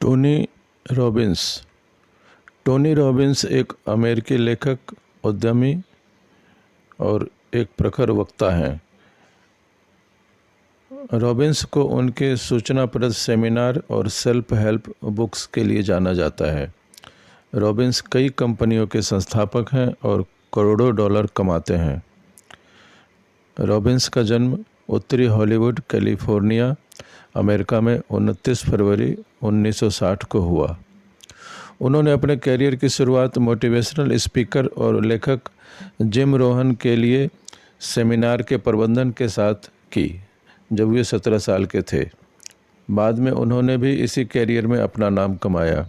Tony Robbins. Tony Robbins एक अमेरिकी लेखक, उद्यमी और एक प्रखर वक्ता हैं। रॉबिन्स को उनके सूचनाप्रद सेमिनार और सेल्फ हेल्प बुक्स के लिए जाना जाता है। रॉबिन्स कई कंपनियों के संस्थापक हैं और करोड़ों डॉलर कमाते हैं। रॉबिन्स का जन्म उत्तरी हॉलीवुड, कैलिफोर्निया, अमेरिका में 29 फरवरी 1960 को हुआ। उन्होंने अपने करियर की शुरुआत मोटिवेशनल स्पीकर और लेखक जिम रोहन के लिए सेमिनार के प्रबंधन के साथ की जब वे 17 साल के थे। बाद में उन्होंने भी इसी करियर में अपना नाम कमाया।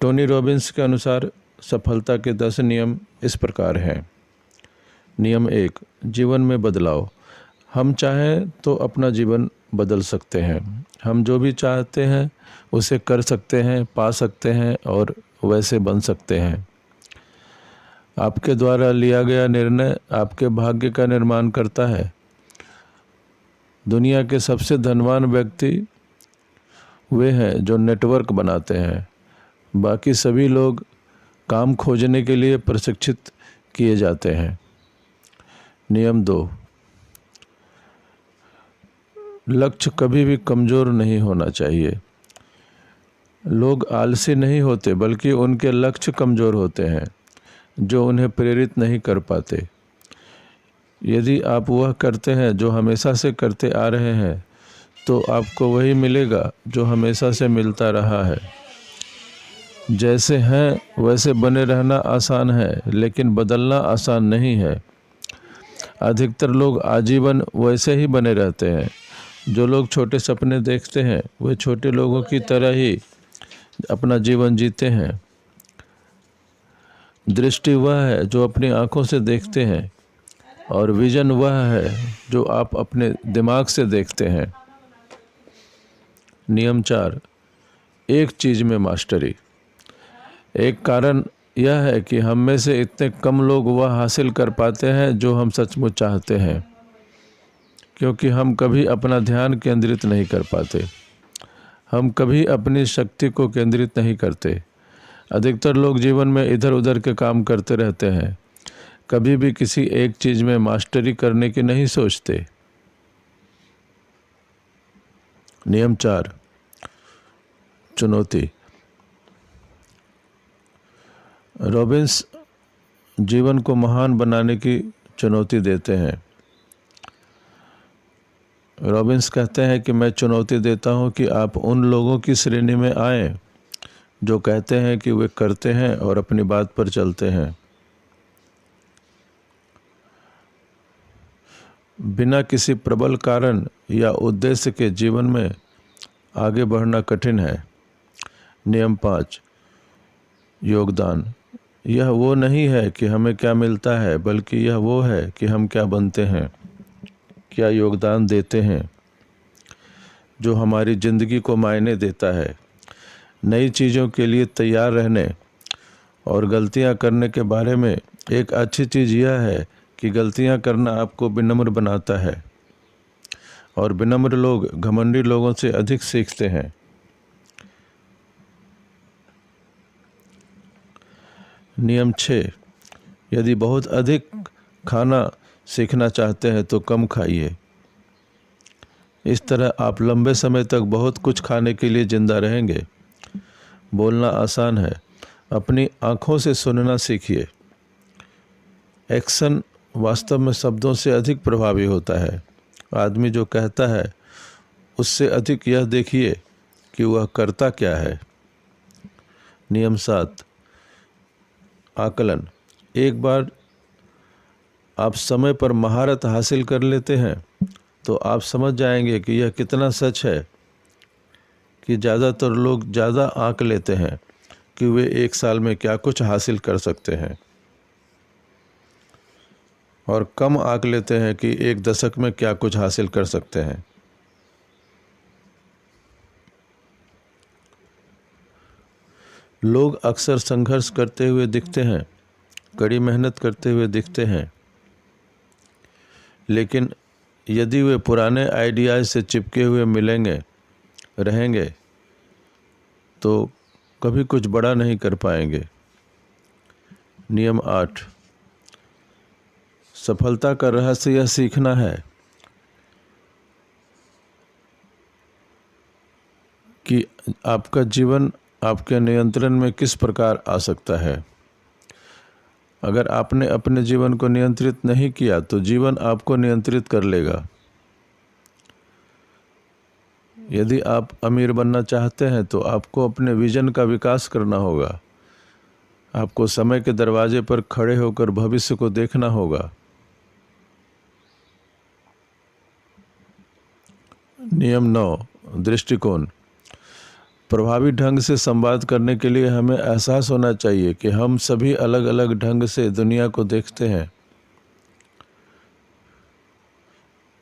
टोनी रॉबिन्स के अनुसार सफलता के 10 नियम इस प्रकार हैं। नियम 1, जीवन में बदलाव। हम चाहें तो अपना जीवन बदल सकते हैं। हम जो भी चाहते हैं उसे कर सकते हैं, पा सकते हैं और वैसे बन सकते हैं। आपके द्वारा लिया गया निर्णय आपके भाग्य का निर्माण करता है। दुनिया के सबसे धनवान व्यक्ति वे हैं जो नेटवर्क बनाते हैं। बाकी सभी लोग काम खोजने के लिए प्रशिक्षित किए जाते हैं। नियम 2, लक्ष्य कभी भी कमज़ोर नहीं होना चाहिए। लोग आलसी नहीं होते, बल्कि उनके लक्ष्य कमज़ोर होते हैं जो उन्हें प्रेरित नहीं कर पाते। यदि आप वह करते हैं जो हमेशा से करते आ रहे हैं तो आपको वही मिलेगा जो हमेशा से मिलता रहा है। जैसे हैं वैसे बने रहना आसान है, लेकिन बदलना आसान नहीं है। अधिकतर लोग आजीवन वैसे ही बने रहते हैं। जो लोग छोटे सपने देखते हैं वे छोटे लोगों की तरह ही अपना जीवन जीते हैं। दृष्टि वह है जो अपनी आंखों से देखते हैं और विजन वह है जो आप अपने दिमाग से देखते हैं। नियम 4, एक चीज़ में मास्टरी। एक कारण यह है कि हम में से इतने कम लोग वह हासिल कर पाते हैं जो हम सचमुच चाहते हैं, क्योंकि हम कभी अपना ध्यान केंद्रित नहीं कर पाते। हम कभी अपनी शक्ति को केंद्रित नहीं करते। अधिकतर लोग जीवन में इधर उधर के काम करते रहते हैं, कभी भी किसी एक चीज़ में मास्टरी करने की नहीं सोचते। नियम 4, चुनौती। रॉबिन्स जीवन को महान बनाने की चुनौती देते हैं। रॉबिन्स कहते हैं कि मैं चुनौती देता हूं कि आप उन लोगों की श्रेणी में आएं जो कहते हैं कि वे करते हैं और अपनी बात पर चलते हैं। बिना किसी प्रबल कारण या उद्देश्य के जीवन में आगे बढ़ना कठिन है। नियम 5, योगदान। यह वो नहीं है कि हमें क्या मिलता है, बल्कि यह वो है कि हम क्या बनते हैं, क्या योगदान देते हैं, जो हमारी ज़िंदगी को मायने देता है। नई चीज़ों के लिए तैयार रहने और गलतियां करने के बारे में एक अच्छी चीज़ यह है कि गलतियां करना आपको विनम्र बनाता है और विनम्र लोग घमंडी लोगों से अधिक सीखते हैं। नियम 6, यदि बहुत अधिक खाना सीखना चाहते हैं तो कम खाइए। इस तरह आप लंबे समय तक बहुत कुछ खाने के लिए जिंदा रहेंगे। बोलना आसान है, अपनी आँखों से सुनना सीखिए। एक्शन वास्तव में शब्दों से अधिक प्रभावी होता है। आदमी जो कहता है उससे अधिक यह देखिए कि वह करता क्या है। नियम 7, आकलन। एक बार आप समय पर महारत हासिल कर लेते हैं तो आप समझ जाएंगे कि यह कितना सच है कि ज़्यादातर लोग ज़्यादा आंक लेते हैं कि वे एक साल में क्या कुछ हासिल कर सकते हैं और कम आंक लेते हैं कि एक दशक में क्या कुछ हासिल कर सकते हैं। लोग अक्सर संघर्ष करते हुए दिखते हैं, कड़ी मेहनत करते हुए दिखते हैं, लेकिन यदि वे पुराने आइडियाज़ से चिपके हुए मिलेंगे रहेंगे तो कभी कुछ बड़ा नहीं कर पाएंगे। नियम 8, सफलता का रहस्य यह सीखना है कि आपका जीवन आपके नियंत्रण में किस प्रकार आ सकता है। अगर आपने अपने जीवन को नियंत्रित नहीं किया तो जीवन आपको नियंत्रित कर लेगा। यदि आप अमीर बनना चाहते हैं तो आपको अपने विजन का विकास करना होगा। आपको समय के दरवाजे पर खड़े होकर भविष्य को देखना होगा। नियम 9, दृष्टिकोण। प्रभावी ढंग से संवाद करने के लिए हमें एहसास होना चाहिए कि हम सभी अलग अलग ढंग से दुनिया को देखते हैं।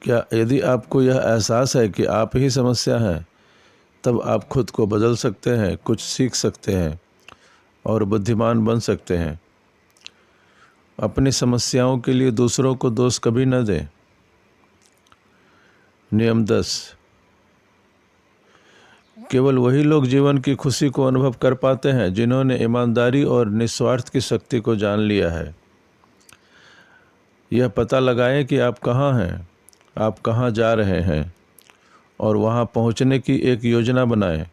क्या यदि आपको यह एहसास है कि आप ही समस्या हैं, तब आप खुद को बदल सकते हैं, कुछ सीख सकते हैं और बुद्धिमान बन सकते हैं। अपनी समस्याओं के लिए दूसरों को दोष कभी न दें। नियम 10, केवल वही लोग जीवन की खुशी को अनुभव कर पाते हैं जिन्होंने ईमानदारी और निस्वार्थ की शक्ति को जान लिया है। यह पता लगाएं कि आप कहाँ हैं, आप कहाँ जा रहे हैं और वहाँ पहुँचने की एक योजना बनाएं।